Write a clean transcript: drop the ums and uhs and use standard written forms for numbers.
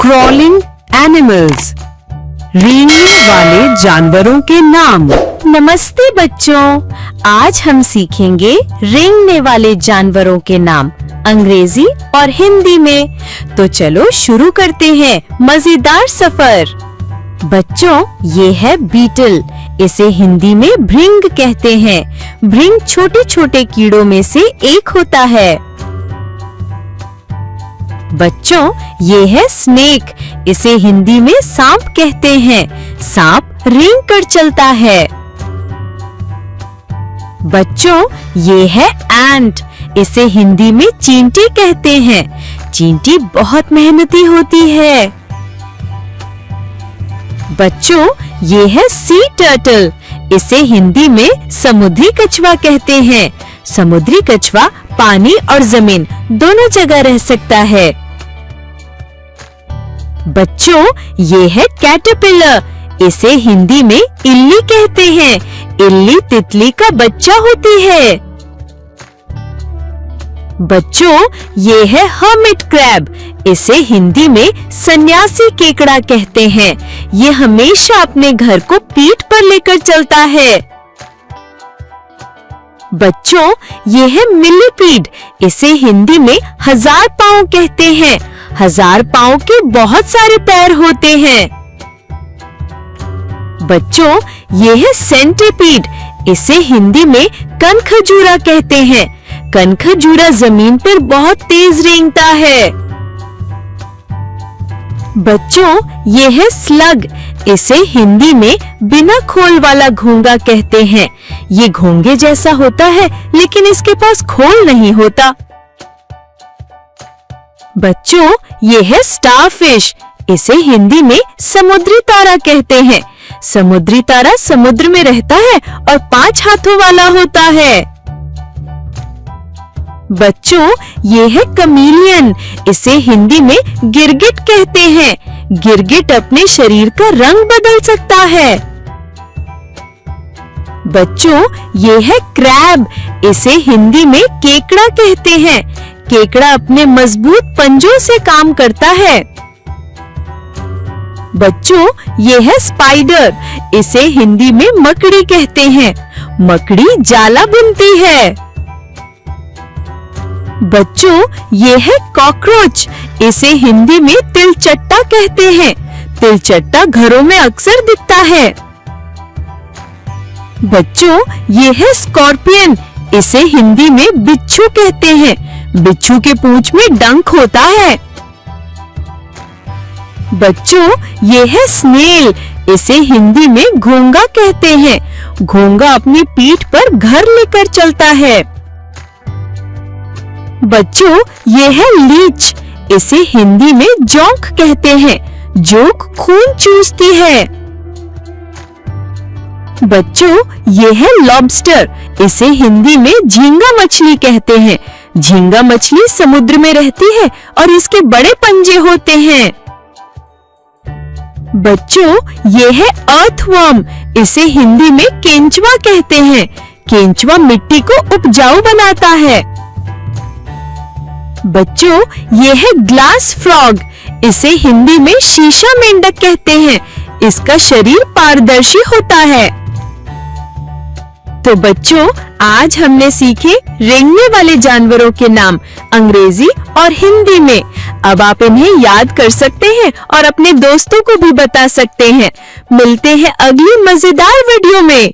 Crawling animals, रेंगने वाले जानवरों के नाम। नमस्ते बच्चों, आज हम सीखेंगे रेंगने वाले जानवरों के नाम अंग्रेजी और हिंदी में। तो चलो शुरू करते हैं मजेदार सफर। बच्चों, ये है बीटल। इसे हिंदी में भृंग कहते हैं। भृंग छोटे छोटे कीड़ों में से एक होता है। बच्चों, ये है स्नेक। इसे हिंदी में सांप कहते हैं। सांप रेंग कर चलता है। बच्चों, ये है एंट। इसे हिंदी में चींटी कहते हैं। चींटी बहुत मेहनती होती है। बच्चों, ये है सी टर्टल। इसे हिंदी में समुद्री कछुआ कहते हैं। समुद्री कछुआ पानी और जमीन दोनों जगह रह सकता है। बच्चों, ये है कैटरपिलर। इसे हिंदी में इल्ली कहते हैं। इल्ली तितली का बच्चा होती है। बच्चों, ये है हर्मिट क्रैब। इसे हिंदी में सन्यासी केकड़ा कहते हैं। ये हमेशा अपने घर को पीठ पर लेकर चलता है। बच्चों, ये है मिलीपीड। इसे हिंदी में 1000 पांव कहते हैं। 1000 पांव के बहुत सारे पैर होते हैं। बच्चों, ये है सेंटीपीड। इसे हिंदी में कनखजूरा कहते हैं। कनखजूरा जमीन पर बहुत तेज रेंगता है। बच्चों, ये है स्लग। इसे हिंदी में बिना खोल वाला घोंगा कहते हैं। ये घोंगे जैसा होता है, लेकिन इसके पास खोल नहीं होता। बच्चों, ये है स्टारफिश। इसे हिंदी में समुद्री तारा कहते हैं। समुद्री तारा समुद्र में रहता है और 5 हाथों वाला होता है। बच्चों, ये है कमीलियन। इसे हिंदी में गिरगिट कहते हैं। गिरगिट अपने शरीर का रंग बदल सकता है। बच्चों, ये है क्रैब। इसे हिंदी में केकड़ा कहते हैं। केकड़ा अपने मजबूत पंजों से काम करता है। बच्चों, ये है स्पाइडर। इसे हिंदी में मकड़ी कहते हैं। मकड़ी जाला बुनती है। बच्चों, ये है कॉकरोच। इसे हिंदी में तिलचट्टा कहते हैं। तिलचट्टा घरों में अक्सर दिखता है। बच्चों, ये है स्कॉर्पियन। इसे हिंदी में बिच्छू कहते हैं। बिच्छू के पूंछ में डंक होता है। बच्चों, ये है स्नेल। इसे हिंदी में घोंगा कहते हैं। घोंगा अपनी पीठ पर घर लेकर चलता है। बच्चों, ये है लीच। इसे हिंदी में जोंक कहते हैं। जोंक खून चूसती है। बच्चों, ये है लॉबस्टर। इसे हिंदी में झींगा मछली कहते हैं। झींगा मछली समुद्र में रहती है और इसके बड़े पंजे होते हैं। बच्चों, ये है अर्थवर्म। इसे हिंदी में केंचुआ कहते हैं। केंचुआ मिट्टी को उपजाऊ बनाता है। बच्चों, ये है ग्लास फ्रॉग। इसे हिंदी में शीशा मेंढक कहते हैं। इसका शरीर पारदर्शी होता है। तो बच्चों, आज हमने सीखे रेंगने वाले जानवरों के नाम अंग्रेजी और हिंदी में। अब आप इन्हें याद कर सकते हैं और अपने दोस्तों को भी बता सकते हैं। मिलते हैं अगली मजेदार वीडियो में।